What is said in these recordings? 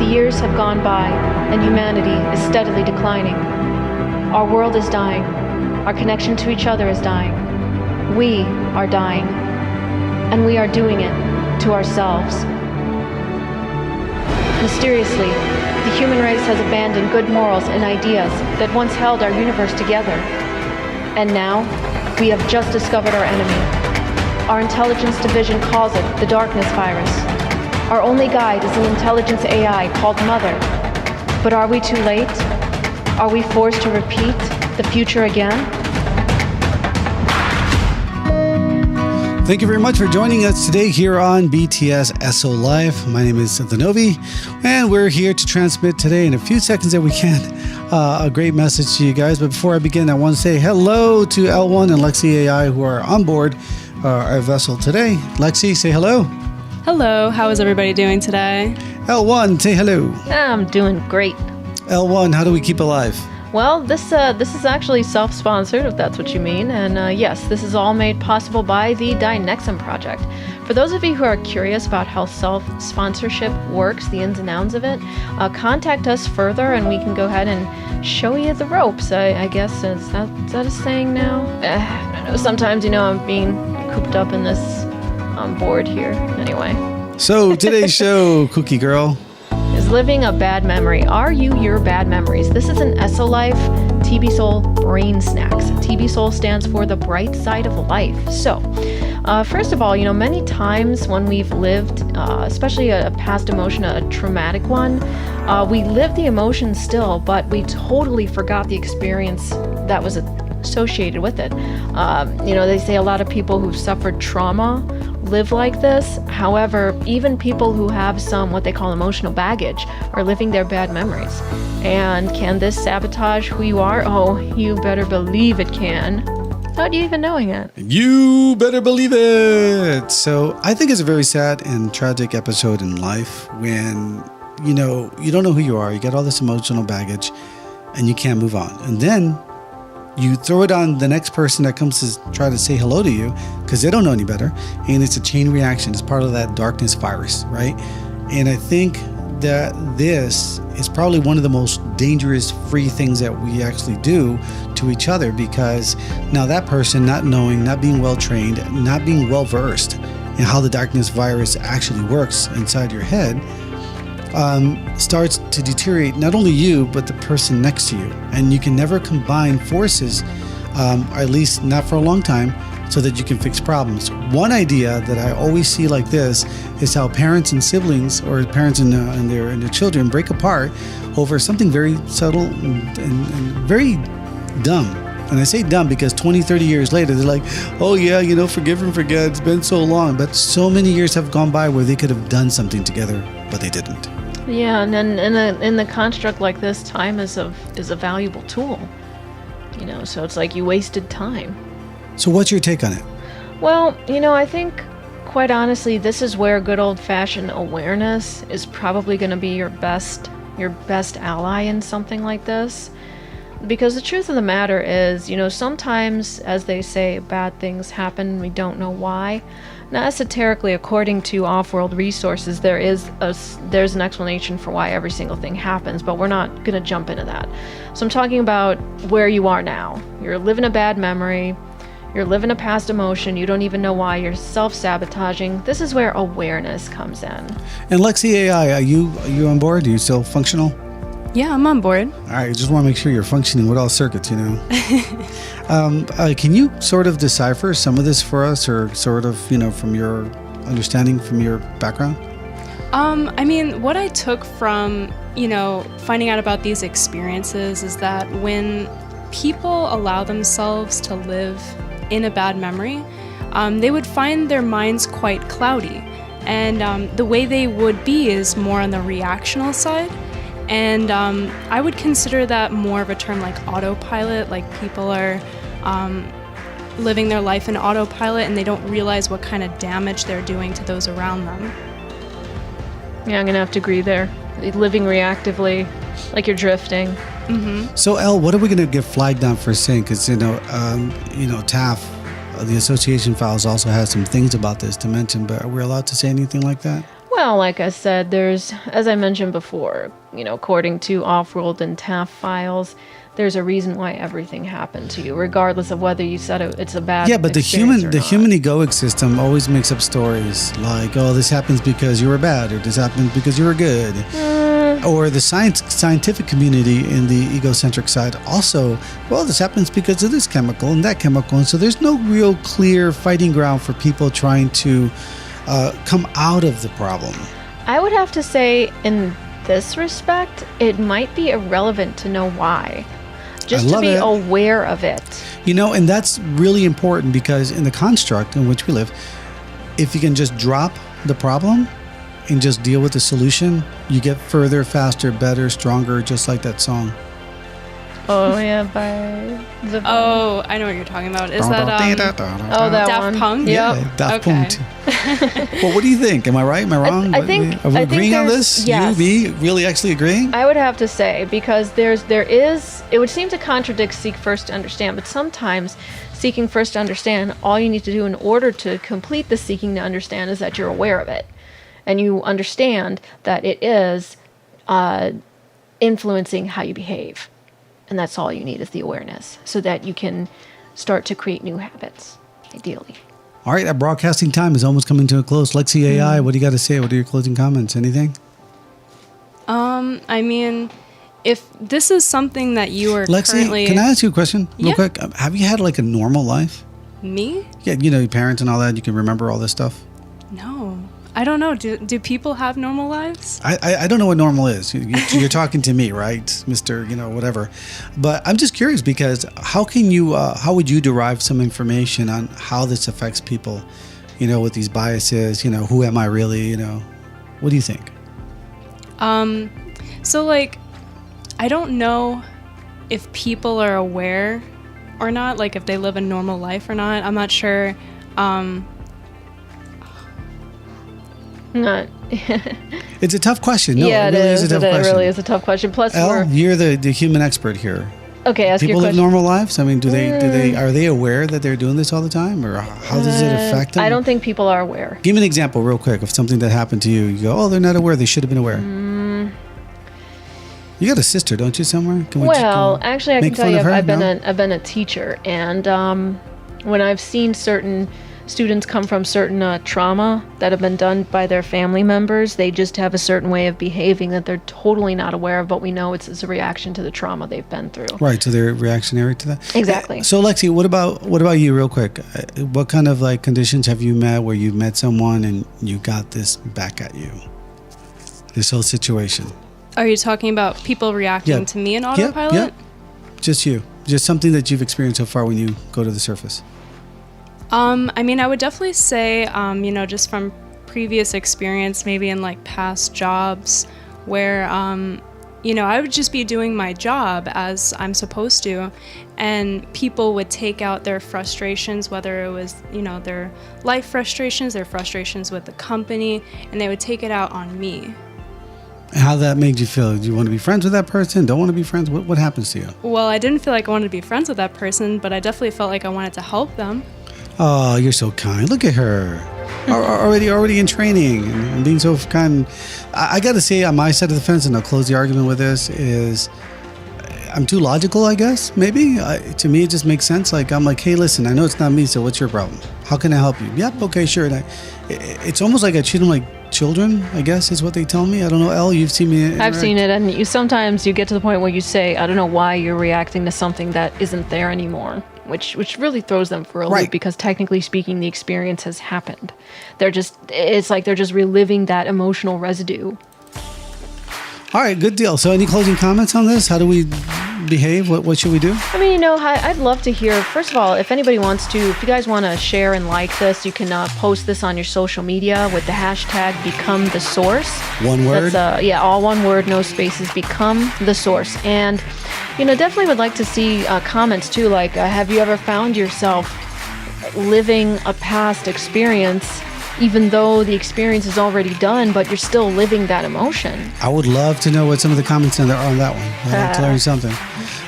years have gone by, and humanity is steadily declining. Our world is dying. Our connection to each other is dying. We are dying. And we are doing it to ourselves. Mysteriously, the human race has abandoned good morals and ideas that once held our universe together. And now, we have just discovered our enemy. Our intelligence division calls it the darkness virus. Our only guide is an intelligence AI called Mother. But are we too late? Are we forced to repeat the future again? Thank you very much for joining us today here on BTS ESO-Life. My name is The Novie, and we're here to transmit today in a few seconds that we can a great message to you guys. But before I begin, I want to say hello to ELLE-1 and Lexi AI who are on board our vessel today. Lexi, say hello. Hello, how is everybody doing today? ELLE-1, say hello. I'm doing great. ELLE-1, how do we keep alive? Well, this is actually self-sponsored, if that's what you mean. And yes, this is all made possible by the Dynexum Project. For those of you who are curious about how self-sponsorship works, the ins and outs of it, contact us further and we can go ahead and show you the ropes, I guess. Is that a saying now? I don't know. Sometimes, I'm being cooped up in this board here. Anyway. So today's show, Cookie Girl, is living a bad memory. Are you your bad memories? This is an ESO-Life TBSOL BrainSnax. TBSOL stands for the bright side of life. So, first of all, many times when we've lived, especially a past emotion, a traumatic one, we live the emotion still, but we totally forgot the experience that was associated with it. They say a lot of people who've suffered trauma live like this. However, even people who have some what they call emotional baggage are living their bad memories. And can this sabotage who you are? Oh, you better believe it can. How do you even knowing it? You better believe it. So I think it's a very sad and tragic episode in life when, you don't know who you are. You got all this emotional baggage and you can't move on. And then you throw it on the next person that comes to try to say hello to you because they don't know any better. And it's a chain reaction. It's part of that darkness virus, right? And I think that this is probably one of the most dangerous free things that we actually do to each other, because now that person not knowing, not being well trained, not being well versed in how the darkness virus actually works inside your head, starts to deteriorate not only you, but the person next to you. And you can never combine forces, or at least not for a long time, so that you can fix problems. One idea that I always see like this is how parents and siblings, or parents and their children, break apart over something very subtle and very dumb. And I say dumb because 20, 30 years later, they're like, oh yeah, forgive and forget. It's been so long. But so many years have gone by where they could have done something together, but they didn't. Yeah, and then in the construct like this, time is a valuable tool. So it's like you wasted time. So what's your take on it? Well, I think, quite honestly, this is where good old-fashioned awareness is probably going to be your best ally in something like this. Because the truth of the matter is, sometimes, as they say, bad things happen, we don't know why. Now, esoterically, according to off-world resources, there's an explanation for why every single thing happens, but we're not going to jump into that. So I'm talking about where you are now. You're living a bad memory. You're living a past emotion. You don't even know why. You're self-sabotaging. This is where awareness comes in. And Lexi AI, are you on board? Are you still functional? Yeah, I'm on board. All right, I just want to make sure you're functioning with all circuits, Can you sort of decipher some of this for us, or sort of, from your understanding, from your background? What I took from, finding out about these experiences is that when people allow themselves to live in a bad memory, they would find their minds quite cloudy. And the way they would be is more on the reactional side. And I would consider that more of a term like autopilot, like people are living their life in autopilot and they don't realize what kind of damage they're doing to those around them. Yeah, I'm going to have to agree there. Living reactively, like you're drifting. Mm-hmm. So, Elle, what are we going to get flagged on for saying? Because, TAF, the association files also has some things about this to mention, but are we allowed to say anything like that? Well, like I said, there's, as I mentioned before, according to Off-World and TAF files, there's a reason why everything happened to you, regardless of whether you said it's a bad Yeah, but the experience or not. human egoic system always makes up stories like, oh, this happens because you were bad, or this happens because you were good. Or the scientific community in the egocentric side also, well, this happens because of this chemical and that chemical. And so there's no real clear fighting ground for people trying to come out of the problem. I would have to say, in this respect, it might be irrelevant to know why. Just to be aware of it. And that's really important because in the construct in which we live, if you can just drop the problem and just deal with the solution, you get further, faster, better, stronger, just like that song. Oh, yeah, by the... Oh, I know what you're talking about. Is that that Daft one? Punk? Yeah, Daft Punk. Well, what do you think? Am I right? Am I wrong? I think... Are we agreeing on this? Yes. You, me, really actually agreeing? I would have to say, because there is... It would seem to contradict seek first to understand, but sometimes seeking first to understand, all you need to do in order to complete the seeking to understand is that you're aware of it. And you understand that it is influencing how you behave. And that's all you need is the awareness so that you can start to create new habits, ideally. All right, our broadcasting time is almost coming to a close. Lexi AI, what do you got to say? What are your closing comments? Anything? I mean, if this is something that you are Lexi, currently... can I ask you a question real Yeah. quick? Have you had like a normal life? Me? Yeah, your parents and all that, you can remember all this stuff? No. I don't know. Do people have normal lives? I don't know what normal is. You're talking to me, right, Mr. Whatever. But I'm just curious because how would you derive some information on how this affects people, with these biases, who am I really, what do you think? So like, I don't know if people are aware or not, like if they live a normal life or not. I'm not sure. Not. It's a tough question. No, yeah, it really is a tough question. It really is a tough question. Plus, Elle, you're the human expert here. Okay, ask people your live question. normal lives? I mean, are they aware that they're doing this all the time, or how does it affect them? I don't think people are aware. Give me an example, real quick, of something that happened to you. You go, oh, they're not aware. They should have been aware. You got a sister, don't you, somewhere? Actually, I can tell you, I've been a teacher, and when I've seen certain students come from certain trauma that have been done by their family members, they just have a certain way of behaving that they're totally not aware of, but we know it's a reaction to the trauma they've been through. Right, so they're reactionary to that. Exactly. So, Lexi, what about you, real quick? What kind of conditions have you met where you've met someone and you got this back at you? This whole situation. Are you talking about people reacting to me in autopilot? Yep. Just you. Just something that you've experienced so far when you go to the surface. I mean, I would definitely say, just from previous experience, maybe in like past jobs where, I would just be doing my job as I'm supposed to, and people would take out their frustrations, whether it was, their life frustrations, their frustrations with the company, and they would take it out on me. How that made you feel? Do you want to be friends with that person? Don't want to be friends? What happens to you? Well, I didn't feel like I wanted to be friends with that person, but I definitely felt like I wanted to help them. Oh, you're so kind. Look at her. Already in training and being so kind. I got to say, on my side of the fence, and I'll close the argument with this, is I'm too logical, I guess, maybe. To me, it just makes sense. I'm like, hey, listen, I know it's not me, so what's your problem? How can I help you? Yep, okay, sure. And it's almost like I treat them like children, I guess, is what they tell me. I don't know, Elle, you've seen me interact. I've seen it, and sometimes you get to the point where you say, I don't know why you're reacting to something that isn't there anymore. Which really throws them for a loop because technically speaking, the experience has happened. It's like they're just reliving that emotional residue. All right, good deal. So any closing comments on this? How do we behave? What should we do? I mean, I'd love to hear, first of all, if anybody wants to, if you guys want to share and like this, you can post this on your social media with the hashtag #BecomeTheSource. One word? That's, all one word, no spaces, Become the Source. And, definitely would like to see comments too, like, have you ever found yourself living a past experience even though the experience is already done, but you're still living that emotion? I would love to know what some of the comments are on that one. I'd like to learn something.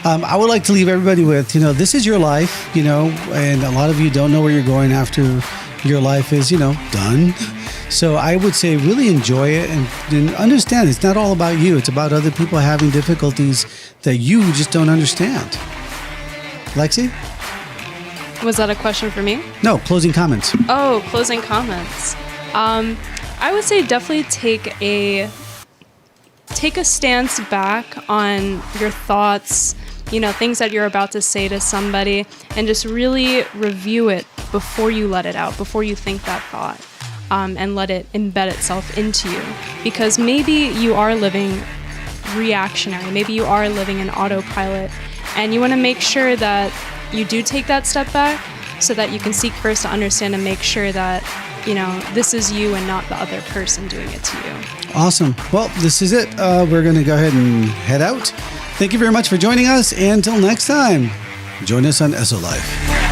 I would like to leave everybody with, this is your life, and a lot of you don't know where you're going after your life is, done. So I would say really enjoy it and understand it's not all about you. It's about other people having difficulties that you just don't understand. Lexi? Was that a question for me? No, closing comments. Oh, closing comments. I would say definitely take a stance back on your thoughts, things that you're about to say to somebody, and just really review it before you let it out, before you think that thought, and let it embed itself into you. Because maybe you are living reactionary, maybe you are living in autopilot, and you want to make sure that you do take that step back so that you can seek first to understand and make sure that, this is you and not the other person doing it to you. Awesome. Well, this is it. We're going to go ahead and head out. Thank you very much for joining us. And until next time, join us on ESO-Life.